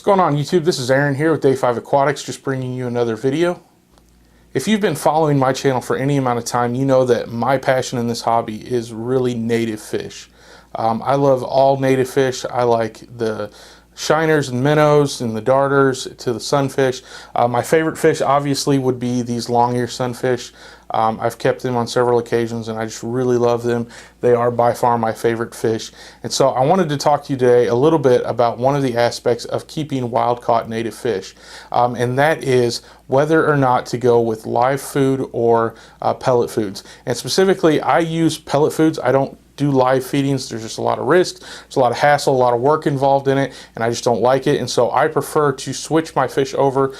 What's going on YouTube? This is Aaron here with Day 5 Aquatics, just bringing you another video. If you've been following my channel for any amount of time, you know that my passion in this hobby is really native fish. I love all native fish. I like the shiners and minnows and the darters to the sunfish. My favorite fish obviously would be these long-eared sunfish. I've kept them on several occasions and I just really love them. They are by far my favorite fish. And so I wanted to talk to you today a little bit about one of the aspects of keeping wild-caught native fish. And that is whether or not to go with live food or pellet foods. And specifically, I use pellet foods. I don't do live feedings. There's just a lot of risk, there's a lot of hassle, a lot of work involved in it, and I just don't like it. And so I prefer to switch my fish over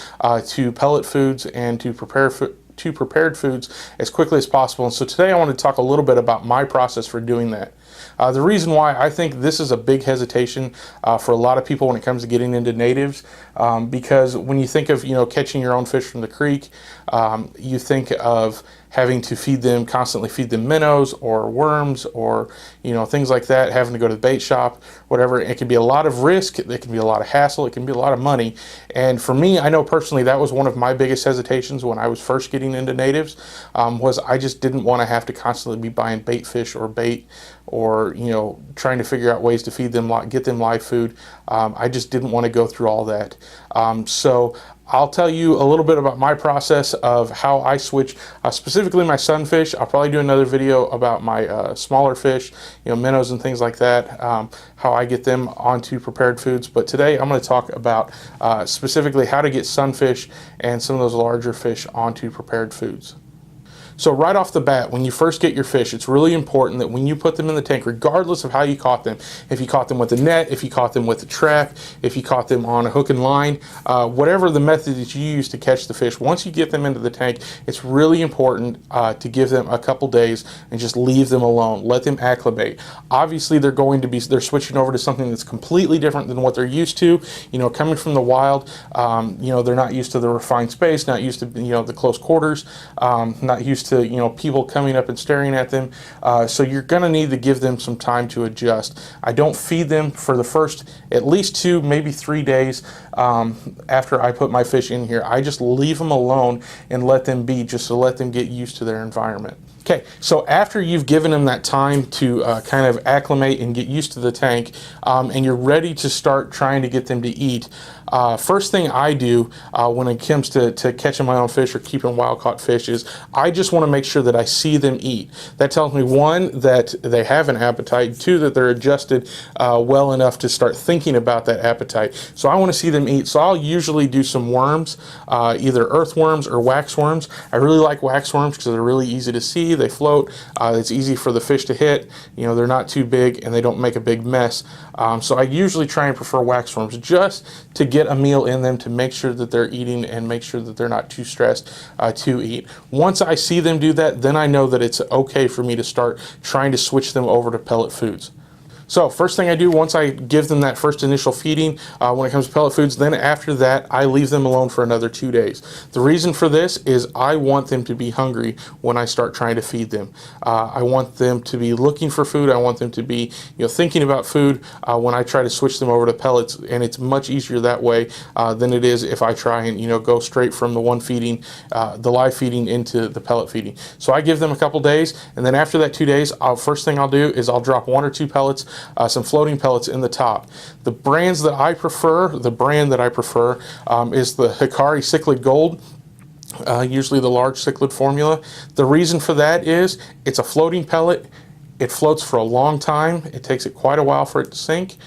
to pellet foods and to prepared foods as quickly as possible. And so today I want to talk a little bit about my process for doing that. The reason why I think this is a big hesitation for a lot of people when it comes to getting into natives, because when you think of catching your own fish from the creek, you think of having to constantly feed them minnows or worms or things like that, having to go to the bait shop, whatever. It can be a lot of risk, it can be a lot of hassle, it can be a lot of money. And for me, I know personally that was one of my biggest hesitations when I was first getting into natives, was I just didn't want to have to constantly be buying bait fish or bait or trying to figure out ways to feed them, get them live food. I just didn't want to go through all that. So I'll tell you a little bit about my process of how I switch, specifically my sunfish. I'll probably do another video about my smaller fish, minnows and things like that, how I get them onto prepared foods. But today I'm going to talk about specifically how to get sunfish and some of those larger fish onto prepared foods. So right off the bat, when you first get your fish, it's really important that when you put them in the tank, regardless of how you caught them, if you caught them with a net, if you caught them with a trap, if you caught them on a hook and line, whatever the method that you use to catch the fish, once you get them into the tank, it's really important to give them a couple days and just leave them alone. Let them acclimate. Obviously, they're switching over to something that's completely different than what they're used to. Coming from the wild, they're not used to the refined space, not used to the close quarters, not used to people coming up and staring at them, so you're gonna need to give them some time to adjust. I don't feed them for the first at least 2, maybe 3 days after I put my fish in here. I just leave them alone and let them be, just to let them get used to their environment. Okay, so after you've given them that time to kind of acclimate and get used to the tank, and you're ready to start trying to get them to eat, first thing I do when it comes to catching my own fish or keeping wild-caught fish is I just want to make sure that I see them eat. That tells me, 1, that they have an appetite, 2, that they're adjusted well enough to start thinking about that appetite. So I want to see them eat. So I'll usually do some worms, either earthworms or wax worms. I really like wax worms because they're really easy to see. They float. It's easy for the fish to hit. They're not too big and they don't make a big mess. So I usually try and prefer wax worms just to get a meal in them, to make sure that they're eating and make sure that they're not too stressed to eat. Once I see them do that, then I know that it's okay for me to start trying to switch them over to pellet foods. So first thing I do once I give them that first initial feeding, when it comes to pellet foods, then after that I leave them alone for another 2 days. The reason for this is I want them to be hungry when I start trying to feed them. I want them to be looking for food. I want them to be thinking about food when I try to switch them over to pellets, and it's much easier that way than it is if I try and go straight from the one feeding, the live feeding, into the pellet feeding. So I give them a couple days, and then after that 2 days, first thing I'll do is I'll drop 1 or 2 pellets, some floating pellets in the top. The brand that I prefer is the Hikari Cichlid Gold, usually the large cichlid formula. The reason for that is it's a floating pellet. It floats for a long time. It takes it quite a while for it to sink.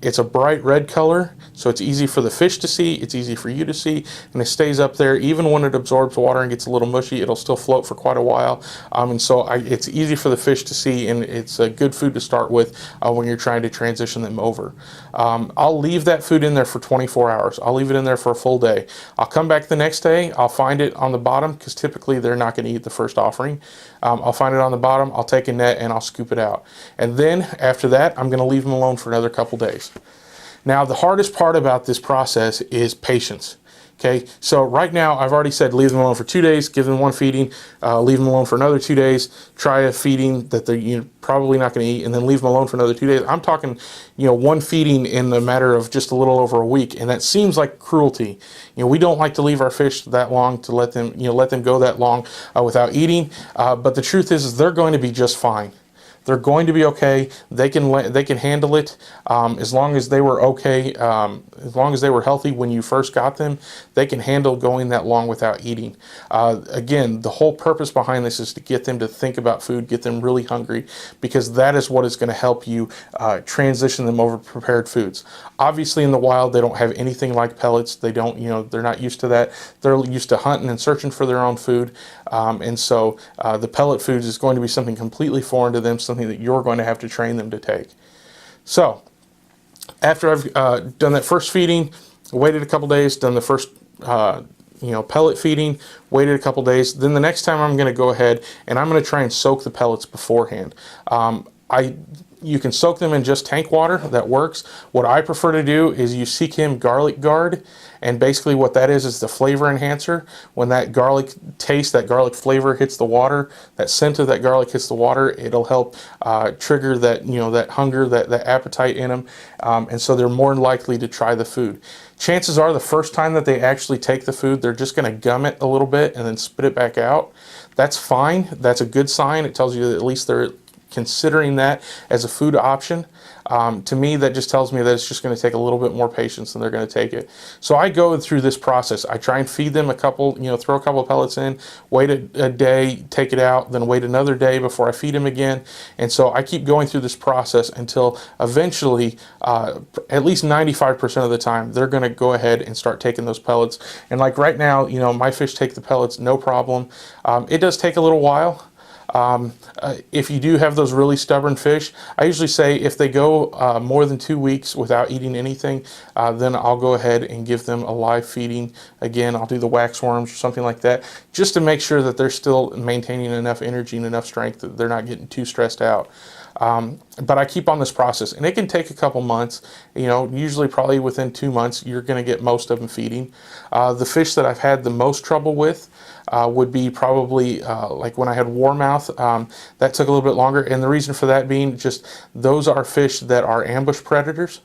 It's a bright red color, so it's easy for the fish to see, it's easy for you to see, and it stays up there. Even when it absorbs water and gets a little mushy, it'll still float for quite a while. And so it's easy for the fish to see, and it's a good food to start with when you're trying to transition them over. I'll leave that food in there for 24 hours. I'll leave it in there for a full day. I'll come back the next day, I'll find it on the bottom, because typically they're not going to eat the first offering. I'll find it on the bottom, I'll take a net and I'll scoop it out. And then after that, I'm going to leave them alone for another couple days. Now, the hardest part about this process is patience. Okay, so right now I've already said leave them alone for 2 days, give them one feeding, leave them alone for another 2 days, try a feeding that they're probably not going to eat, and then leave them alone for another 2 days. I'm talking, one feeding in a matter of just a little over a week, and that seems like cruelty. We don't like to leave our fish that long, to let them, let them go that long without eating. But the truth is they're going to be just fine. They're going to be okay. They can handle it as long as they were okay. As long as they were healthy when you first got them, they can handle going that long without eating. Again, the whole purpose behind this is to get them to think about food, get them really hungry, because that is what is going to help you transition them over to prepared foods. Obviously, in the wild, they don't have anything like pellets. They don't, they're not used to that. They're used to hunting and searching for their own food, and so the pellet foods is going to be something completely foreign to them, something that you're going to have to train them to take. So after I've done that first feeding, waited a couple days, done the first pellet feeding, waited a couple days, then the next time I'm going to go ahead and I'm going to try and soak the pellets beforehand. You can soak them in just tank water, that works. What I prefer to do is use Seachem garlic guard, and basically what that is the flavor enhancer. When that garlic taste, that garlic flavor hits the water, that scent of that garlic hits the water, it'll help trigger that, that hunger, that appetite in them, and so they're more likely to try the food. Chances are the first time that they actually take the food, they're just going to gum it a little bit and then spit it back out. That's fine. That's a good sign. It tells you that at least they're considering that as a food option. To me, that just tells me that it's just going to take a little bit more patience than they're going to take it. So I go through this process. I try and feed them a couple, throw a couple of pellets in, wait a day, take it out, then wait another day before I feed them again. And so I keep going through this process until eventually, at least 95% of the time, they're going to go ahead and start taking those pellets. And like right now, my fish take the pellets, no problem. It does take a little while. If you do have those really stubborn fish, I usually say if they go more than 2 weeks without eating anything, then I'll go ahead and give them a live feeding. Again, I'll do the wax worms or something like that, just to make sure that they're still maintaining enough energy and enough strength that they're not getting too stressed out. But I keep on this process, and it can take a couple months. Usually probably within 2 months, you're going to get most of them feeding. The fish that I've had the most trouble with would be probably like when I had warmouth. That took a little bit longer, and the reason for that being just those are fish that are ambush predators.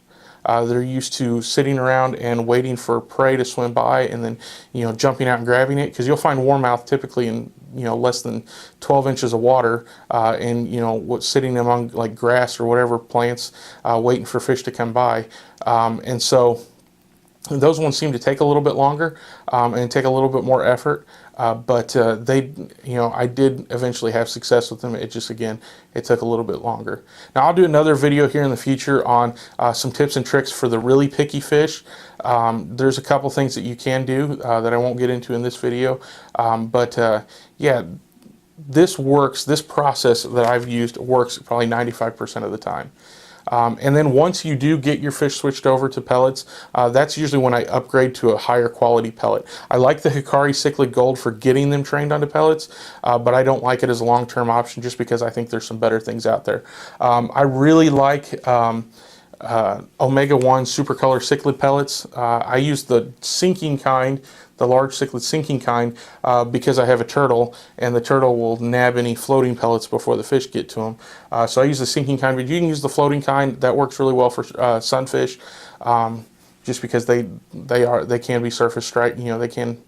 They're used to sitting around and waiting for prey to swim by and then, jumping out and grabbing it, because you'll find warmouth typically in, less than 12 inches of water, and, what's sitting among like grass or whatever plants, waiting for fish to come by. And so those ones seem to take a little bit longer and take a little bit more effort. But I did eventually have success with them. It just, again, it took a little bit longer. Now, I'll do another video here in the future on some tips and tricks for the really picky fish. There's a couple things that you can do that I won't get into in this video. Yeah, this works. This process that I've used works probably 95% of the time. And then once you do get your fish switched over to pellets, that's usually when I upgrade to a higher quality pellet. I like the Hikari Cichlid Gold for getting them trained onto pellets, but I don't like it as a long-term option just because I think there's some better things out there. I really like Omega-1 Supercolor Cichlid pellets. I use the sinking kind, the large cichlid sinking kind, because I have a turtle, and the turtle will nab any floating pellets before the fish get to them. So I use the sinking kind, but you can use the floating kind. That works really well for sunfish, just because they can be surface strike. They can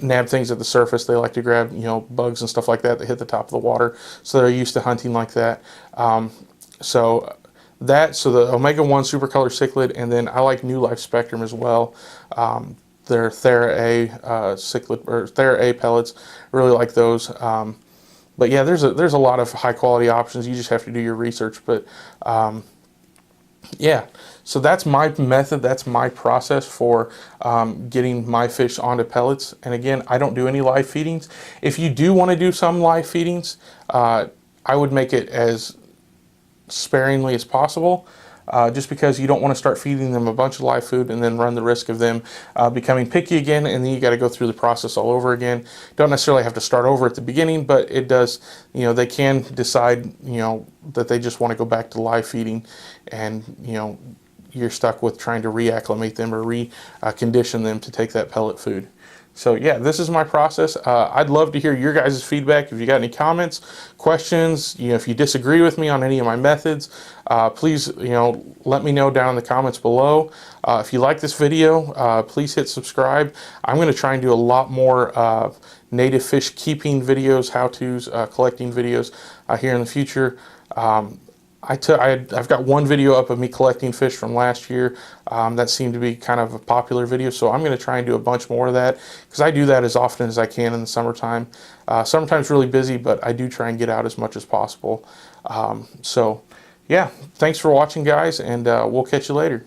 nab things at the surface. They like to grab bugs and stuff like that hit the top of the water, so they're used to hunting like that. So the Omega-1 Supercolor Cichlid, and then I like New Life Spectrum as well. Their Thera A cichlid, or Thera A pellets, really like those. But yeah, there's a lot of high quality options. You just have to do your research. But yeah, so that's my method. That's my process for getting my fish onto pellets. And again, I don't do any live feedings. If you do want to do some live feedings, I would make it as sparingly as possible. Just because you don't want to start feeding them a bunch of live food and then run the risk of them becoming picky again, and then you got to go through the process all over again. Don't necessarily have to start over at the beginning, but it does, they can decide, that they just want to go back to live feeding and, you're stuck with trying to reacclimate them or recondition them to take that pellet food. So yeah, this is my process. I'd love to hear your guys' feedback. If you got any comments, questions, if you disagree with me on any of my methods, please, let me know down in the comments below. If you like this video, please hit subscribe. I'm going to try and do a lot more native fish keeping videos, how-tos, collecting videos here in the future. I've got one video up of me collecting fish from last year. That seemed to be kind of a popular video, so I'm going to try and do a bunch more of that, because I do that as often as I can in the summertime. Summertime's really busy, but I do try and get out as much as possible. So yeah, thanks for watching, guys, and we'll catch you later.